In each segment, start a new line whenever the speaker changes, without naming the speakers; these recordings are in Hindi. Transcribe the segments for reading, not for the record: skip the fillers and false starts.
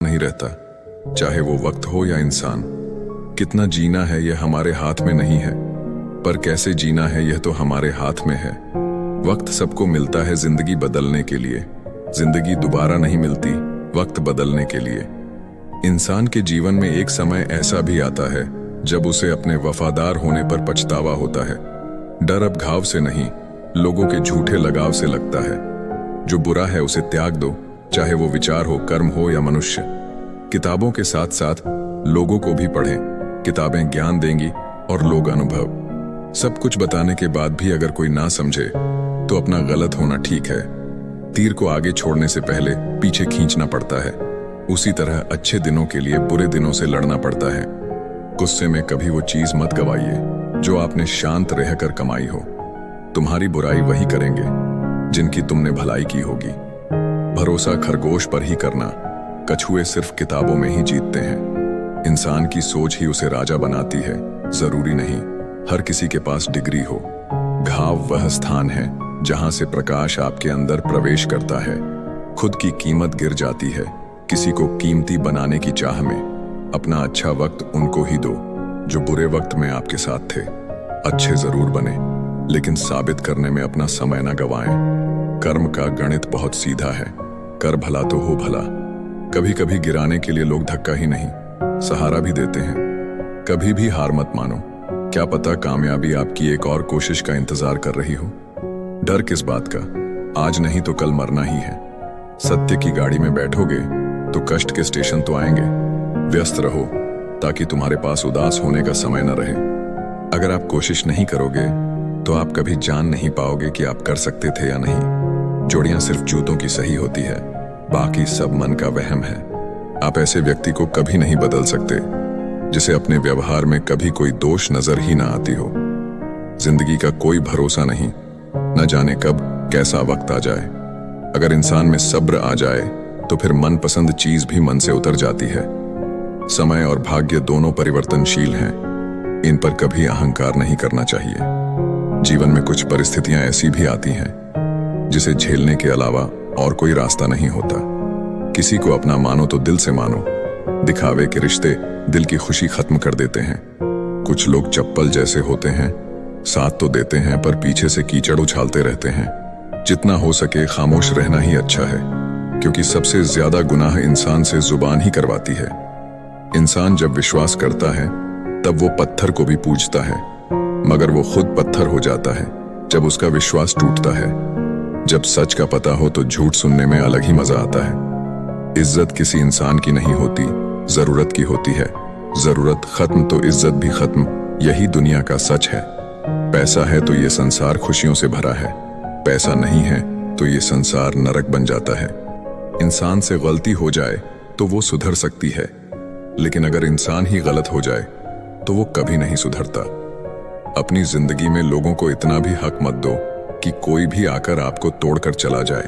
नहीं रहता, चाहे वो वक्त हो या इंसान। कितना जीना है यह हमारे हाथ में नहीं है, पर कैसे जीना है यह तो हमारे हाथ में है। वक्त सबको मिलता है जिंदगी बदलने के लिए, जिंदगी दोबारा नहीं मिलती वक्त बदलने के लिए। इंसान के जीवन में एक समय ऐसा भी आता है जब उसे अपने वफादार होने पर पछतावा होता है। डर अब घाव से नहीं, लोगों के झूठे लगाव से लगता है। जो बुरा है उसे त्याग दो, चाहे वो विचार हो, कर्म हो या मनुष्य। किताबों के साथ साथ लोगों को भी पढ़ें, किताबें ज्ञान देंगी और लोग अनुभव। सब कुछ बताने के बाद भी अगर कोई ना समझे तो अपना गलत होना ठीक है। तीर को आगे छोड़ने से पहले पीछे खींचना पड़ता है, उसी तरह अच्छे दिनों के लिए बुरे दिनों से लड़ना पड़ता है। गुस्से में कभी वो चीज मत गवाइए जो आपने शांत रहकर कमाई हो। तुम्हारी बुराई वही करेंगे जिनकी तुमने भलाई की होगी। भरोसा खरगोश पर ही करना, कछुए सिर्फ किताबों में ही जीतते हैं। इंसान की सोच ही उसे राजा बनाती है, जरूरी नहीं हर किसी के पास डिग्री हो। घाव वह स्थान है जहां से प्रकाश आपके अंदर प्रवेश करता है। खुद की कीमत गिर जाती है किसी को कीमती बनाने की चाह में। अपना अच्छा वक्त उनको ही दो जो बुरे वक्त में आपके साथ थे। अच्छे जरूर बने, लेकिन साबित करने में अपना समय न गवाएं। कर्म का गणित बहुत सीधा है, कर भला तो हो भला। कभी कभी गिराने के लिए लोग धक्का ही नहीं, सहारा भी देते हैं। कभी भी हार मत मानो, क्या पता कामयाबी आपकी एक और कोशिश का इंतजार कर रही हो। डर किस बात का, आज नहीं तो कल मरना ही है। सत्य की गाड़ी में बैठोगे तो कष्ट के स्टेशन तो आएंगे। व्यस्त रहो ताकि तुम्हारे पास उदास होने का समय न रहे। अगर आप कोशिश नहीं करोगे तो आप कभी जान नहीं पाओगे कि आप कर सकते थे या नहीं। जोड़ियां सिर्फ जूतों की सही होती है, बाकी सब मन का वहम है। आप ऐसे व्यक्ति को कभी नहीं बदल सकते जिसे अपने व्यवहार में कभी कोई दोष नजर ही ना आती हो। जिंदगी का कोई भरोसा नहीं, न जाने कब कैसा वक्त आ जाए। अगर इंसान में सब्र आ जाए तो फिर मनपसंद चीज भी मन से उतर जाती है। समय और भाग्य दोनों परिवर्तनशील हैं, इन पर कभी अहंकार नहीं करना चाहिए। जीवन में कुछ परिस्थितियां ऐसी भी आती हैं जिसे झेलने के अलावा और कोई रास्ता नहीं होता। किसी को अपना मानो तो दिल से मानो, दिखावे के रिश्ते दिल की खुशी खत्म कर देते हैं। कुछ लोग चप्पल जैसे होते हैं, साथ तो देते हैं पर पीछे से कीचड़ उछालते रहते हैं। जितना हो सके खामोश रहना ही अच्छा है, क्योंकि सबसे ज्यादा गुनाह इंसान से जुबान ही करवाती है। इंसान जब विश्वास करता है तब वो पत्थर को भी पूजता है, मगर वो खुद पत्थर हो जाता है जब उसका विश्वास टूटता है। जब सच का पता हो तो झूठ सुनने में अलग ही मजा आता है। इज्जत किसी इंसान की नहीं होती, जरूरत की होती है। जरूरत खत्म तो इज्जत भी खत्म, यही दुनिया का सच है। पैसा है तो ये संसार खुशियों से भरा है, पैसा नहीं है तो ये संसार नरक बन जाता है। इंसान से गलती हो जाए तो वो सुधर सकती है, लेकिन अगर इंसान ही गलत हो जाए तो वो कभी नहीं सुधरता। अपनी जिंदगी में लोगों को इतना भी हक मत दो कि कोई भी आकर आपको तोड़कर चला जाए।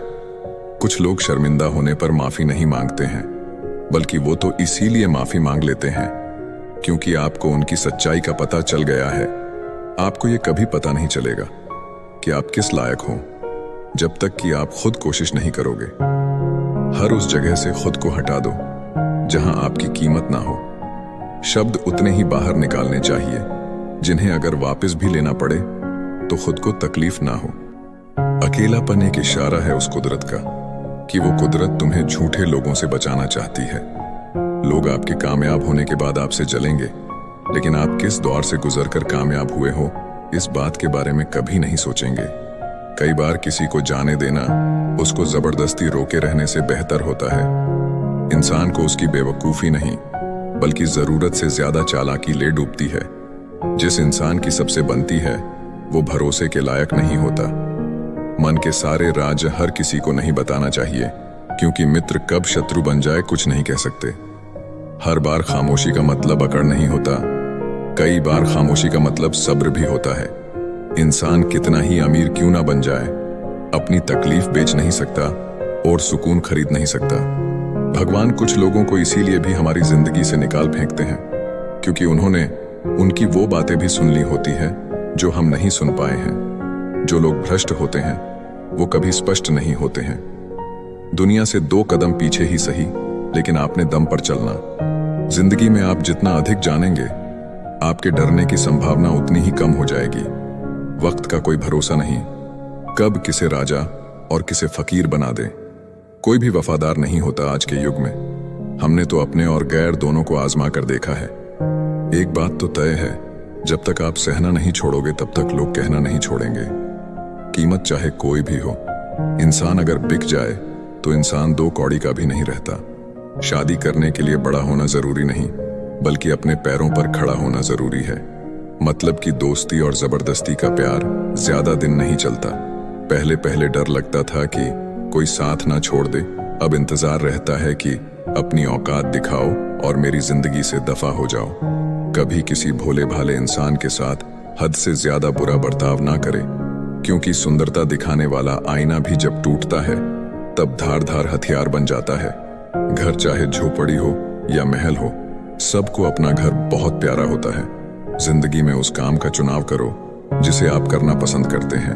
कुछ लोग शर्मिंदा होने पर माफी नहीं मांगते हैं, बल्कि वो तो इसीलिए माफी मांग लेते हैं क्योंकि आपको उनकी सच्चाई का पता चल गया है। आपको ये कभी पता नहीं चलेगा कि आप किस लायक हो जब तक कि आप खुद कोशिश नहीं करोगे। हर उस जगह से खुद को हटा दो जहां आपकी कीमत ना हो। शब्द उतने ही बाहर निकालने चाहिए जिन्हें अगर वापस भी लेना पड़े तो खुद को तकलीफ ना हो। अकेलापन एक इशारा है उस कुदरत का कि वो कुदरत तुम्हें झूठे लोगों से बचाना चाहती है। लोग आपके कामयाब होने के बाद आपसे जलेंगे, लेकिन आप किस दौर से गुजरकर कामयाब हुए हो इस बात के बारे में कभी नहीं सोचेंगे। कई बार किसी को जाने देना उसको जबरदस्ती रोके रहने से बेहतर होता है। इंसान को उसकी बेवकूफी नहीं बल्कि जरूरत से ज्यादा चालाकी ले डूबती है। जिस इंसान की सबसे बनती है वो भरोसे के लायक नहीं होता। मन के सारे राज हर किसी को नहीं बताना चाहिए, क्योंकि मित्र कब शत्रु बन जाए कुछ नहीं कह सकते। हर बार खामोशी का मतलब अकड़ नहीं होता, कई बार खामोशी का मतलब सब्र भी होता है। इंसान कितना ही अमीर क्यों ना बन जाए, अपनी तकलीफ बेच नहीं सकता और सुकून खरीद नहीं सकता। भगवान कुछ लोगों को इसीलिए भी हमारी जिंदगी से निकाल फेंकते हैं क्योंकि उन्होंने उनकी वो बातें भी सुन ली होती है जो हम नहीं सुन पाए हैं। जो लोग भ्रष्ट होते हैं वो कभी स्पष्ट नहीं होते हैं। दुनिया से 2 कदम पीछे ही सही लेकिन आपने दम पर चलना। जिंदगी में आप जितना अधिक जानेंगे, आपके डरने की संभावना उतनी ही कम हो जाएगी। वक्त का कोई भरोसा नहीं, कब किसे राजा और किसे फकीर बना दे। कोई भी वफादार नहीं होता आज के युग में। हमने तो अपने और गैर दोनों को आजमा कर देखा है। एक बात तो तय है, जब तक आप सहना नहीं छोड़ोगे तब तक लोग कहना नहीं छोड़ेंगे। कीमत चाहे कोई भी हो, इंसान अगर बिक जाए तो इंसान दो कौड़ी का भी नहीं रहता। शादी करने के लिए बड़ा होना जरूरी नहीं, बल्कि अपने पैरों पर खड़ा होना जरूरी है। मतलब कि दोस्ती और जबरदस्ती का प्यार ज्यादा दिन नहीं चलता। पहले पहले डर लगता था कि कोई साथ ना छोड़ दे, अब इंतजार रहता है कि अपनी औकात दिखाओ और मेरी जिंदगी से दफा हो जाओ। कभी किसी भोले भाले इंसान के साथ हद से ज्यादा बुरा बर्ताव ना करे, क्योंकि सुंदरता दिखाने वाला आईना भी जब टूटता है तब धार धार हथियार बन जाता है। घर चाहे झोपड़ी हो या महल हो, सबको अपना घर बहुत प्यारा होता है। जिंदगी में उस काम का चुनाव करो जिसे आप करना पसंद करते हैं।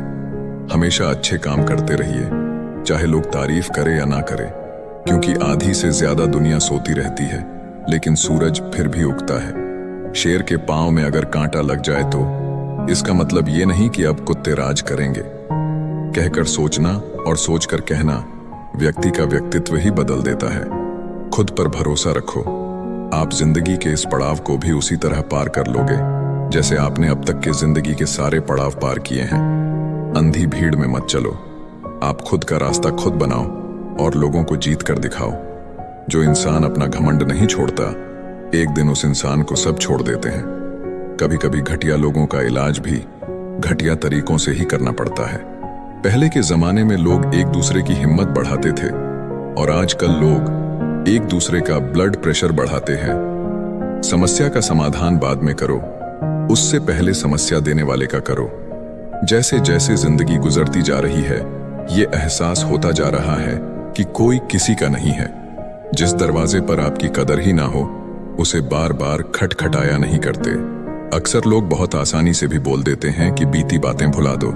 हमेशा अच्छे काम करते रहिए, चाहे लोग तारीफ करे या ना करे, क्योंकि आधी से ज्यादा दुनिया सोती रहती है, लेकिन सूरज फिर भी उगता है। शेर के पांव में अगर कांटा लग जाए तो इसका मतलब ये नहीं कि अब कुत्ते राज करेंगे। कहकर सोचना और सोचकर कहना व्यक्ति का व्यक्तित्व ही बदल देता है। खुद पर भरोसा रखो, आप जिंदगी के इस पड़ाव को भी उसी तरह पार कर लोगे जैसे आपने अब तक के जिंदगी के सारे पड़ाव पार किए हैं। अंधी भीड़ में मत चलो, आप खुद का रास्ता खुद बनाओ और लोगों को जीत कर दिखाओ। जो इंसान अपना घमंड नहीं छोड़ता, एक दिन उस इंसान को सब छोड़ देते हैं। कभी कभी घटिया लोगों का इलाज भी घटिया तरीकों से ही करना पड़ता है। पहले के जमाने में लोग एक दूसरे की हिम्मत बढ़ाते थे, और आजकल लोग एक दूसरे का ब्लड प्रेशर बढ़ाते हैं। समस्या का समाधान बाद में करो, उससे पहले समस्या देने वाले का करो। जैसे जैसे जिंदगी गुजरती जा रही है, ये एहसास होता जा रहा है कि कोई किसी का नहीं है। जिस दरवाजे पर आपकी कदर ही ना हो, उसे बार बार खटखटाया नहीं करते। अक्सर लोग बहुत आसानी से भी बोल देते हैं कि बीती बातें भुला दो,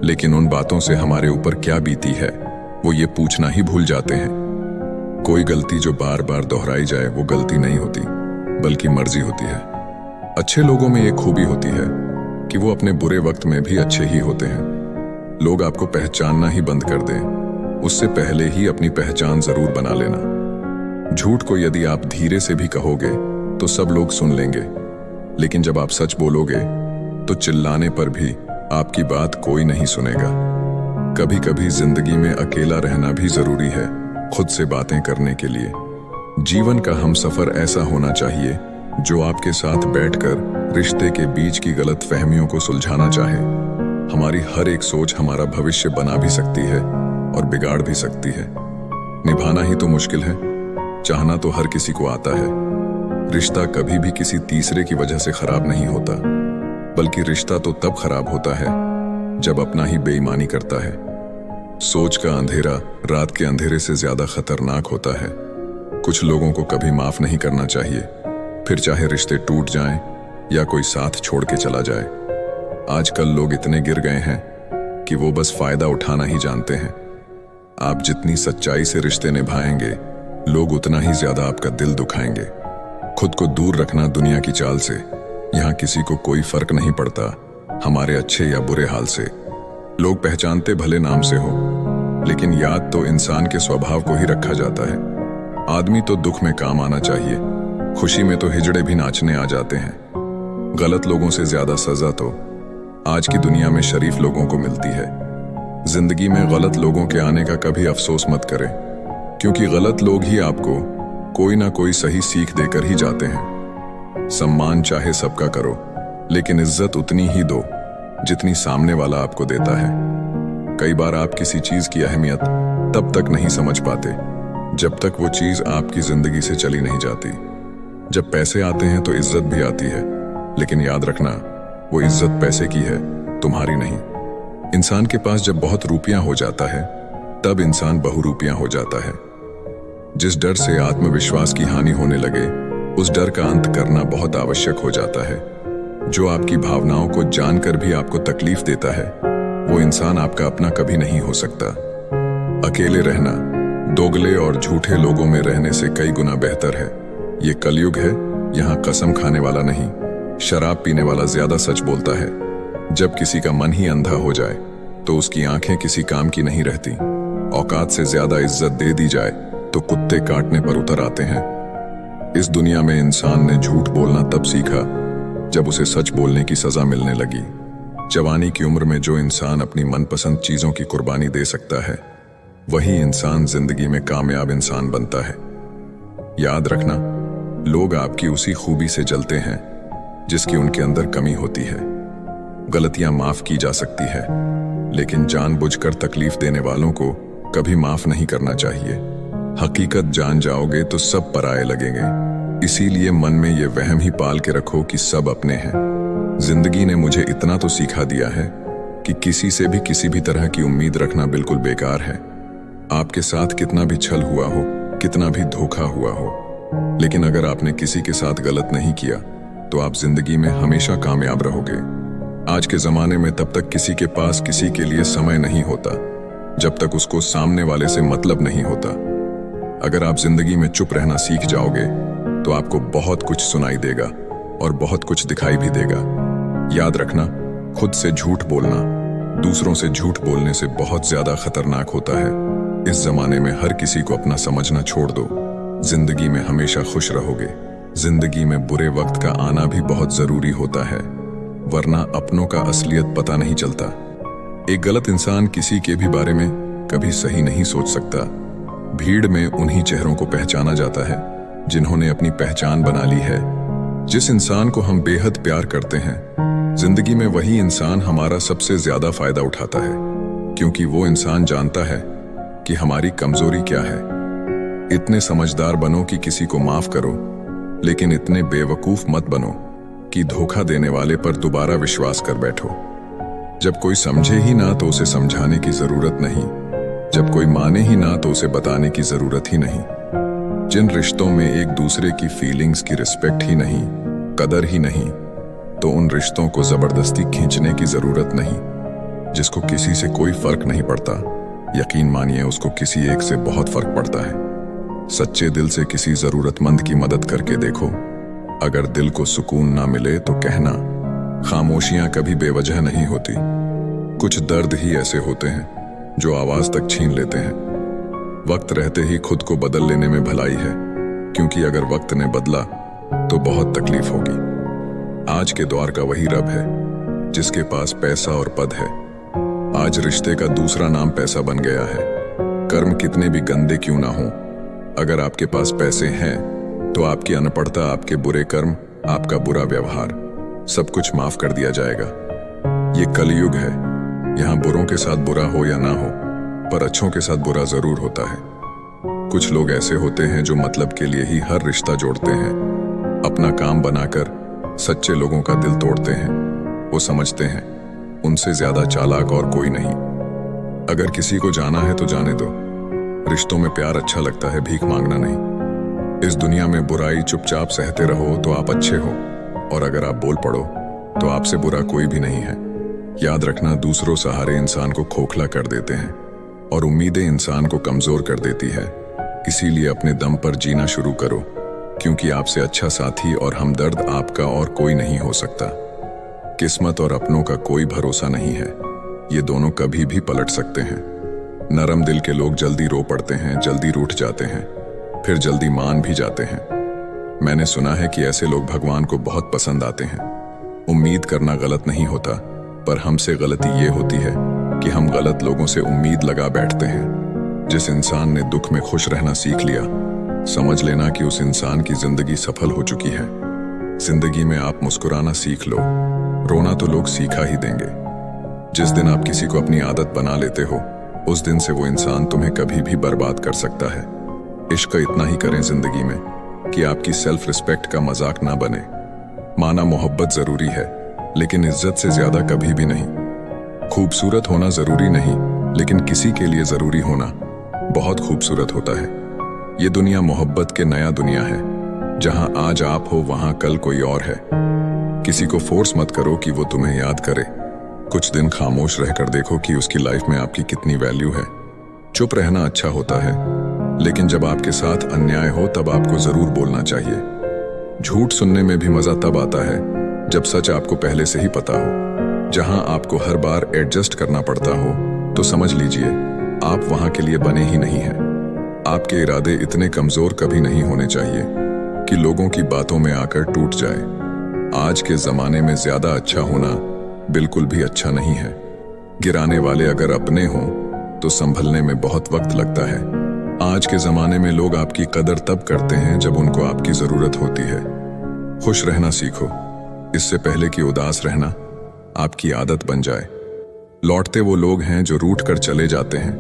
लेकिन उन बातों से हमारे ऊपर क्या बीती है वो ये पूछना ही भूल जाते हैं। कोई गलती जो बार बार दोहराई जाए वो गलती नहीं होती, बल्कि मर्जी होती है। अच्छे लोगों में एक खूबी होती है कि वो अपने बुरे वक्त में भी अच्छे ही होते हैं। लोग आपको पहचानना ही बंद कर दें, उससे पहले ही अपनी पहचान जरूर बना लेना। झूठ को यदि आप धीरे से भी कहोगे तो सब लोग सुन लेंगे, लेकिन जब आप सच बोलोगे तो चिल्लाने पर भी आपकी बात कोई नहीं सुनेगा। कभी कभी जिंदगी में अकेला रहना भी जरूरी है, खुद से बातें करने के लिए। जीवन का हमसफर ऐसा होना चाहिए जो आपके साथ बैठकर रिश्ते के बीच की गलत फहमियों को सुलझाना चाहे। हमारी हर एक सोच हमारा भविष्य बना भी सकती है और बिगाड़ भी सकती है। निभाना ही तो मुश्किल है, चाहना तो हर किसी को आता है। रिश्ता कभी भी किसी तीसरे की वजह से खराब नहीं होता, बल्कि रिश्ता तो तब खराब होता है जब अपना ही बेईमानी करता है। सोच का अंधेरा रात के अंधेरे से ज्यादा खतरनाक होता है। कुछ लोगों को कभी माफ नहीं करना चाहिए, फिर चाहे रिश्ते टूट जाएं या कोई साथ छोड़ के चला जाए। आजकल लोग इतने गिर गए हैं कि वो बस फायदा उठाना ही जानते हैं। आप जितनी सच्चाई से रिश्ते निभाएंगे, लोग उतना ही ज्यादा आपका दिल दुखाएंगे। खुद को दूर रखना दुनिया की चाल से। यहाँ किसी को कोई फर्क नहीं पड़ता हमारे अच्छे या बुरे हाल से। लोग पहचानते भले नाम से हो, लेकिन याद तो इंसान के स्वभाव को ही रखा जाता है। आदमी तो दुख में काम आना चाहिए, खुशी में तो हिजड़े भी नाचने आ जाते हैं। गलत लोगों से ज्यादा सजा तो आज की दुनिया में शरीफ लोगों को मिलती है। जिंदगी में गलत लोगों के आने का कभी अफसोस मत करें, क्योंकि गलत लोग ही आपको कोई ना कोई सही सीख देकर ही जाते हैं। सम्मान चाहे सबका करो, लेकिन इज्जत उतनी ही दो जितनी सामने वाला आपको देता है। कई बार आप किसी चीज की अहमियत तब तक नहीं समझ पाते जब तक वो चीज आपकी जिंदगी से चली नहीं जाती। जब पैसे आते हैं तो इज्जत भी आती है, लेकिन याद रखना वो इज्जत पैसे की है, तुम्हारी नहीं। इंसान के पास जब बहुत रुपया हो जाता है तब इंसान बहुरूपिया हो जाता है। जिस डर से आत्मविश्वास की हानि होने लगे, उस डर का अंत करना बहुत आवश्यक हो जाता है। जो आपकी भावनाओं को जानकर भी आपको तकलीफ देता है, वो इंसान आपका अपना कभी नहीं हो सकता। अकेले रहना दोगले और झूठे लोगों में रहने से कई गुना बेहतर है। ये कलयुग है, यहाँ कसम खाने वाला नहीं, शराब पीने वाला ज्यादा सच बोलता है। जब किसी का मन ही अंधा हो जाए तो उसकी आंखें किसी काम की नहीं रहती। औकात से ज्यादा इज्जत दे दी जाए तो कुत्ते काटने पर उतर आते हैं। इस दुनिया में इंसान ने झूठ बोलना तब सीखा जब उसे सच बोलने की सजा मिलने लगी। जवानी की उम्र में जो इंसान अपनी मनपसंद चीजों की कुर्बानी दे सकता है, वही इंसान जिंदगी में कामयाब इंसान बनता है। याद रखना, लोग आपकी उसी खूबी से जलते हैं जिसकी उनके अंदर कमी होती है। गलतियां माफ की जा सकती है, लेकिन जानबूझकर तकलीफ देने वालों को कभी माफ नहीं करना चाहिए। हकीकत जान जाओगे तो सब पराये लगेंगे। इसीलिए मन में ये वहम ही पाल के रखो कि सब अपने हैं। जिंदगी ने मुझे इतना तो सिखा दिया है कि किसी से भी किसी भी तरह की उम्मीद रखना बिल्कुल बेकार है। आपके साथ कितना भी छल हुआ हो, कितना भी धोखा हुआ हो, लेकिन अगर आपने किसी के साथ गलत नहीं किया तो आप जिंदगी में हमेशा कामयाब रहोगे। आज के जमाने में तब तक किसी के पास किसी के लिए समय नहीं होता जब तक उसको सामने वाले से मतलब नहीं होता। अगर आप जिंदगी में चुप रहना सीख जाओगे तो आपको बहुत कुछ सुनाई देगा और बहुत कुछ दिखाई भी देगा। याद रखना, खुद से झूठ बोलना दूसरों से झूठ बोलने से बहुत ज्यादा खतरनाक होता है। इस जमाने में हर किसी को अपना समझना छोड़ दो। जिंदगी में हमेशा खुश रहोगे। जिंदगी में बुरे वक्त का आना भी बहुत जरूरी होता है, वरना अपनों का असलियत पता नहीं चलता। एक गलत इंसान किसी के भी बारे में कभी सही नहीं सोच सकता। भीड़ में उन्हीं चेहरों को पहचाना जाता है जिन्होंने अपनी पहचान बना ली है। जिस इंसान को हम बेहद प्यार करते हैं, जिंदगी में वही इंसान हमारा सबसे ज्यादा फायदा उठाता है, क्योंकि वो इंसान जानता है कि हमारी कमजोरी क्या है। इतने समझदार बनो कि किसी को माफ करो, लेकिन इतने बेवकूफ मत बनो कि धोखा देने वाले पर दोबारा विश्वास कर बैठो। जब कोई समझे ही ना तो उसे समझाने की जरूरत नहीं, जब कोई माने ही ना तो उसे बताने की जरूरत ही नहीं। जिन रिश्तों में एक दूसरे की फीलिंग्स की रिस्पेक्ट ही नहीं, कदर ही नहीं, तो उन रिश्तों को जबरदस्ती खींचने की जरूरत नहीं। जिसको किसी से कोई फर्क नहीं पड़ता, यकीन मानिए उसको किसी एक से बहुत फर्क पड़ता है। सच्चे दिल से किसी जरूरतमंद की मदद करके देखो। अगर दिल को सुकून ना मिले तो कहना, खामोशियां कभी बेवजह नहीं होती। कुछ दर्द ही ऐसे होते हैं जो आवाज तक छीन लेते हैं। वक्त रहते ही खुद को बदल लेने में भलाई है, क्योंकि अगर वक्त ने बदला तो बहुत तकलीफ होगी। आज के दौर का वही रब है जिसके पास पैसा और पद है। आज रिश्ते का दूसरा नाम पैसा बन गया है। कर्म कितने भी गंदे क्यों ना हो, अगर आपके पास पैसे हैं तो आपकी अनपढ़ता, आपके बुरे कर्म, आपका बुरा व्यवहार, सब कुछ माफ कर दिया जाएगा। ये कलयुग है, यहाँ बुरों के साथ बुरा हो या ना हो, पर अच्छों के साथ बुरा जरूर होता है। कुछ लोग ऐसे होते हैं जो मतलब के लिए ही हर रिश्ता जोड़ते हैं, अपना काम बनाकर सच्चे लोगों का दिल तोड़ते हैं। वो समझते हैं उनसे ज्यादा चालाक और कोई नहीं। अगर किसी को जाना है तो जाने दो। रिश्तों में प्यार अच्छा लगता है, भीख मांगना नहीं। इस दुनिया में बुराई चुपचाप सहते रहो तो आप अच्छे हो, और अगर आप बोल पड़ो तो आपसे बुरा कोई भी नहीं है। याद रखना, दूसरों सहारे इंसान को खोखला कर देते हैं और उम्मीदें इंसान को कमजोर कर देती है। इसीलिए अपने दम पर जीना शुरू करो, क्योंकि आपसे अच्छा साथी और हमदर्द आपका और कोई नहीं हो सकता। किस्मत और अपनों का कोई भरोसा नहीं है, ये दोनों कभी भी पलट सकते हैं। नरम दिल के लोग जल्दी रो पड़ते हैं, जल्दी रूठ जाते हैं, फिर जल्दी मान भी जाते हैं। मैंने सुना है कि ऐसे लोग भगवान को बहुत पसंद आते हैं। उम्मीद करना गलत नहीं होता, पर हमसे गलती ये होती है कि हम गलत लोगों से उम्मीद लगा बैठते हैं। जिस इंसान ने दुख में खुश रहना सीख लिया, समझ लेना कि उस इंसान की जिंदगी सफल हो चुकी है। जिंदगी में आप मुस्कुराना सीख लो, रोना तो लोग सीखा ही देंगे। जिस दिन आप किसी को अपनी आदत बना लेते हो, उस दिन से वो इंसान तुम्हें कभी भी बर्बाद कर सकता है। इश्क इतना ही करें जिंदगी में कि आपकी सेल्फ रिस्पेक्ट का मजाक ना बने। माना मोहब्बत जरूरी है, लेकिन इज्जत से ज्यादा कभी भी नहीं। खूबसूरत होना जरूरी नहीं, लेकिन किसी के लिए जरूरी होना बहुत खूबसूरत होता है। ये दुनिया मोहब्बत के नया दुनिया है, जहां आज आप हो वहां कल कोई और है। किसी को फोर्स मत करो कि वो तुम्हें याद करे। कुछ दिन खामोश रहकर देखो कि उसकी लाइफ में आपकी कितनी वैल्यू है। चुप रहना अच्छा होता है, लेकिन जब आपके साथ अन्याय हो तब आपको जरूर बोलना चाहिए। झूठ सुनने में भी मजा तब आता है जब सच आपको पहले से ही पता हो। जहां आपको हर बार एडजस्ट करना पड़ता हो तो समझ लीजिए आप वहां के लिए बने ही नहीं हैं। आपके इरादे इतने कमजोर कभी नहीं होने चाहिए कि लोगों की बातों में आकर टूट जाए। आज के जमाने में ज्यादा अच्छा होना बिल्कुल भी अच्छा नहीं है। गिराने वाले अगर अपने हों तो संभलने में बहुत वक्त लगता है। आज के जमाने में लोग आपकी कदर तब करते हैं जब उनको आपकी जरूरत होती है। खुश रहना सीखो, इससे पहले कि उदास रहना आपकी आदत बन जाए। लौटते वो लोग हैं जो रूठ कर चले जाते हैं,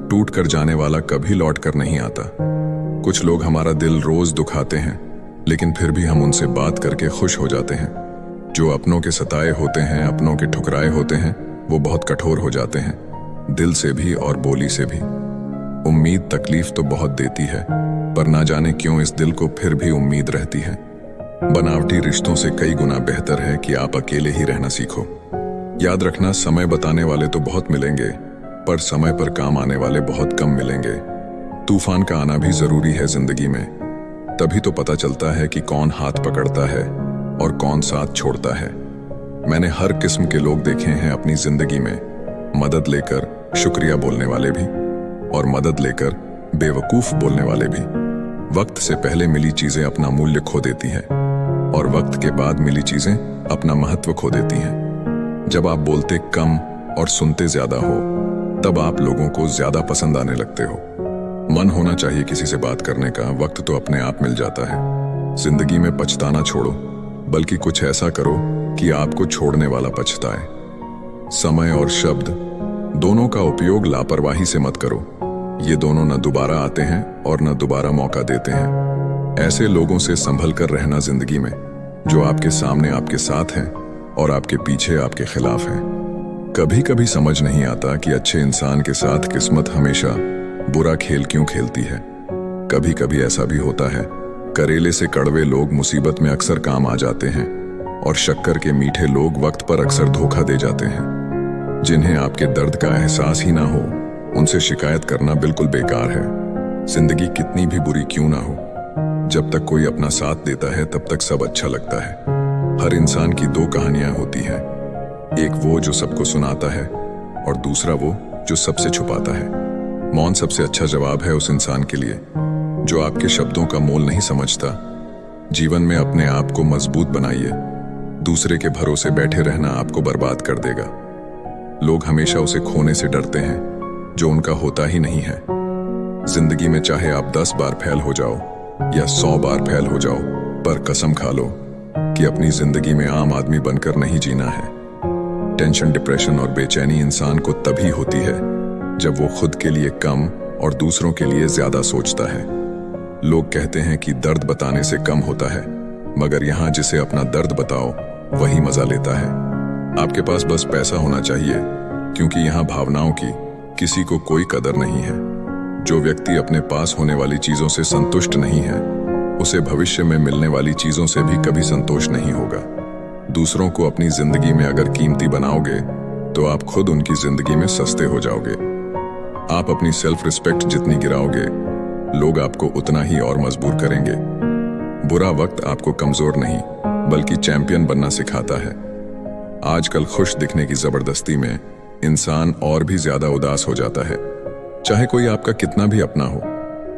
टूट कर जाने वाला कभी लौट कर नहीं आता। कुछ लोग हमारा दिल रोज दुखाते हैं, लेकिन फिर भी हम उनसे बात करके खुश हो जाते हैं। जो अपनों के सताए होते हैं, अपनों के ठुकराए होते हैं, वो बहुत कठोर हो जाते हैं, दिल से भी और बोली से भी। उम्मीद तकलीफ तो बहुत देती है, पर ना जाने क्यों इस दिल को फिर भी उम्मीद रहती है। बनावटी रिश्तों से कई गुना बेहतर है कि आप अकेले ही रहना सीखो। याद रखना, समय बताने वाले तो बहुत मिलेंगे, पर समय पर काम आने वाले बहुत कम मिलेंगे। तूफान का आना भी जरूरी है जिंदगी में, तभी तो पता चलता है कि कौन हाथ पकड़ता है और कौन साथ छोड़ता है। मैंने हर किस्म के लोग देखे हैं अपनी जिंदगी में, मदद लेकर शुक्रिया बोलने वाले भी और मदद लेकर बेवकूफ बोलने वाले भी। वक्त से पहले मिली चीजें अपना मूल्य खो देती हैं और वक्त के बाद मिली चीजें अपना महत्व खो देती हैं। जब आप बोलते कम और सुनते ज्यादा हो तब आप लोगों को ज्यादा पसंद आने लगते हो। मन होना चाहिए किसी से बात करने का, वक्त तो अपने आप मिल जाता है। जिंदगी में पछताना छोड़ो, बल्कि कुछ ऐसा करो कि आपको छोड़ने वाला पछताए। समय और शब्द दोनों का उपयोग लापरवाही से मत करो। ये दोनों न दोबारा आते हैं और न दोबारा मौका देते हैं। ऐसे लोगों से संभल कर रहना जिंदगी में, जो आपके सामने आपके साथ हैं और आपके पीछे आपके खिलाफ हैं। कभी कभी समझ नहीं आता कि अच्छे इंसान के साथ किस्मत हमेशा बुरा खेल क्यों खेलती है। कभी कभी ऐसा भी होता है, करेले से कड़वे लोग मुसीबत में अक्सर काम आ जाते हैं और शक्कर के मीठे लोग वक्त पर अक्सर धोखा दे जाते हैं। जिन्हें आपके दर्द का एहसास ही ना हो, उनसे शिकायत करना बिल्कुल बेकार है। जिंदगी कितनी भी बुरी क्यों ना हो, जब तक कोई अपना साथ देता है तब तक सब अच्छा लगता है। हर इंसान की दो कहानियां होती हैं, एक वो जो सबको सुनाता है और दूसरा वो जो सबसे छुपाता है। मौन सबसे अच्छा जवाब है उस इंसान के लिए जो आपके शब्दों का मोल नहीं समझता। जीवन में अपने आप को मजबूत बनाइए, दूसरे के भरोसे बैठे रहना आपको बर्बाद कर देगा। लोग हमेशा उसे खोने से डरते हैं जो उनका होता ही नहीं है। जिंदगी में चाहे आप 10 बार फेल हो जाओ या 100 बार फेल हो जाओ, पर कसम खा लो कि अपनी जिंदगी में आम आदमी बनकर नहीं जीना है। टेंशन, डिप्रेशन और बेचैनी इंसान को तभी होती है जब वो खुद के लिए कम और दूसरों के लिए ज्यादा सोचता है। लोग कहते हैं कि दर्द बताने से कम होता है, मगर यहाँ जिसे अपना दर्द बताओ वही मजा लेता है। आपके पास बस पैसा होना चाहिए, क्योंकि यहाँ भावनाओं की किसी को कोई कदर नहीं है। जो व्यक्ति अपने पास होने वाली चीजों से संतुष्ट नहीं है, उसे भविष्य में मिलने वाली चीजों से भी कभी संतोष नहीं होगा। दूसरों को अपनी जिंदगी में अगर कीमती बनाओगे तो आप खुद उनकी जिंदगी में सस्ते हो जाओगे। आप अपनी सेल्फ रिस्पेक्ट जितनी गिराओगे, लोग आपको उतना ही और मजबूर करेंगे। बुरा वक्त आपको कमजोर नहीं बल्कि चैंपियन बनना सिखाता है। आजकल खुश दिखने की जबरदस्ती में इंसान और भी ज्यादा उदास हो जाता है। चाहे कोई आपका कितना भी अपना हो,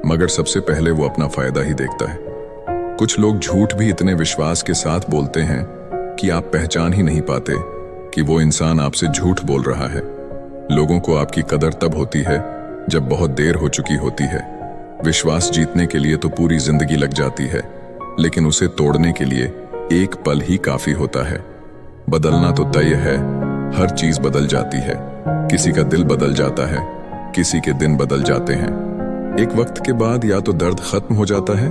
मगर सबसे पहले वो अपना फायदा ही देखता है। कुछ लोग झूठ भी इतने विश्वास के साथ बोलते हैं कि आप पहचान ही नहीं पाते कि वो इंसान आपसे झूठ बोल रहा है। लोगों को आपकी कदर तब होती है जब बहुत देर हो चुकी होती है। विश्वास जीतने के लिए तो पूरी जिंदगी लग जाती है, लेकिन उसे तोड़ने के लिए एक पल ही काफी होता है। बदलना तो तय है, हर चीज बदल जाती है। किसी का दिल बदल जाता है, किसी के दिन बदल जाते हैं। एक वक्त के बाद या तो दर्द खत्म हो जाता है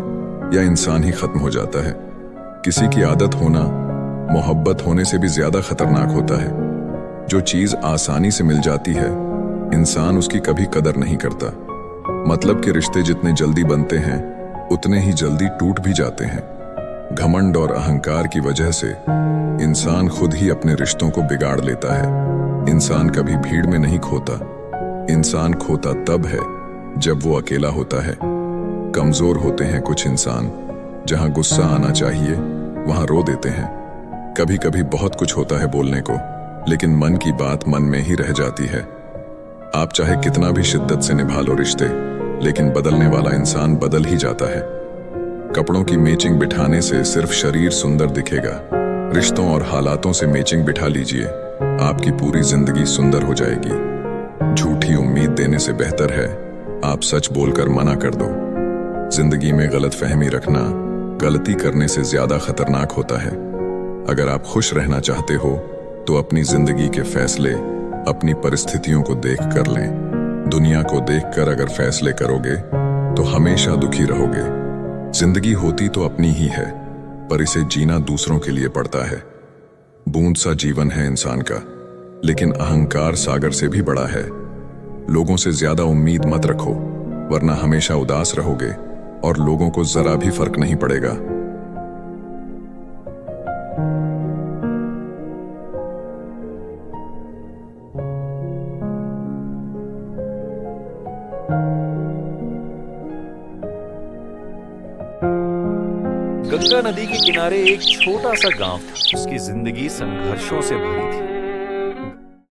या इंसान ही खत्म हो जाता है। किसी की आदत होना मोहब्बत होने से भी ज्यादा खतरनाक होता है। जो चीज आसानी से मिल जाती है, इंसान उसकी कभी कदर नहीं करता। मतलब के रिश्ते जितने जल्दी बनते हैं, उतने ही जल्दी टूट भी जाते हैं। घमंड और अहंकार की वजह से इंसान खुद ही अपने रिश्तों को बिगाड़ लेता है। इंसान कभी भीड़ में नहीं खोता, इंसान खोता तब है जब वो अकेला होता है। कमजोर होते हैं कुछ इंसान, जहां गुस्सा आना चाहिए वहां रो देते हैं। कभी कभी बहुत कुछ होता है बोलने को, लेकिन मन की बात मन में ही रह जाती है। आप चाहे कितना भी शिद्दत से निभा लो रिश्ते, लेकिन बदलने वाला इंसान बदल ही जाता है। कपड़ों की मैचिंग बिठाने से सिर्फ शरीर सुंदर दिखेगा, रिश्तों और हालातों से मैचिंग बिठा लीजिए, आपकी पूरी जिंदगी सुंदर हो जाएगी। झूठी उम्मीद देने से बेहतर है आप सच बोलकर मना कर दो। जिंदगी में गलतफहमी रखना गलती करने से ज्यादा खतरनाक होता है। अगर आप खुश रहना चाहते हो तो अपनी जिंदगी के फैसले अपनी परिस्थितियों को देख कर लें। दुनिया को देखकर अगर फैसले करोगे तो हमेशा दुखी रहोगे। जिंदगी होती तो अपनी ही है, पर इसे जीना दूसरों के लिए पड़ता है। बूंद सा जीवन है इंसान का, लेकिन अहंकार सागर से भी बड़ा है। लोगों से ज्यादा उम्मीद मत रखो, वरना हमेशा उदास रहोगे और लोगों को जरा भी फर्क नहीं पड़ेगा।
गंगा नदी के किनारे एक छोटा सा गांव था। उसकी जिंदगी संघर्षों से भरी थी।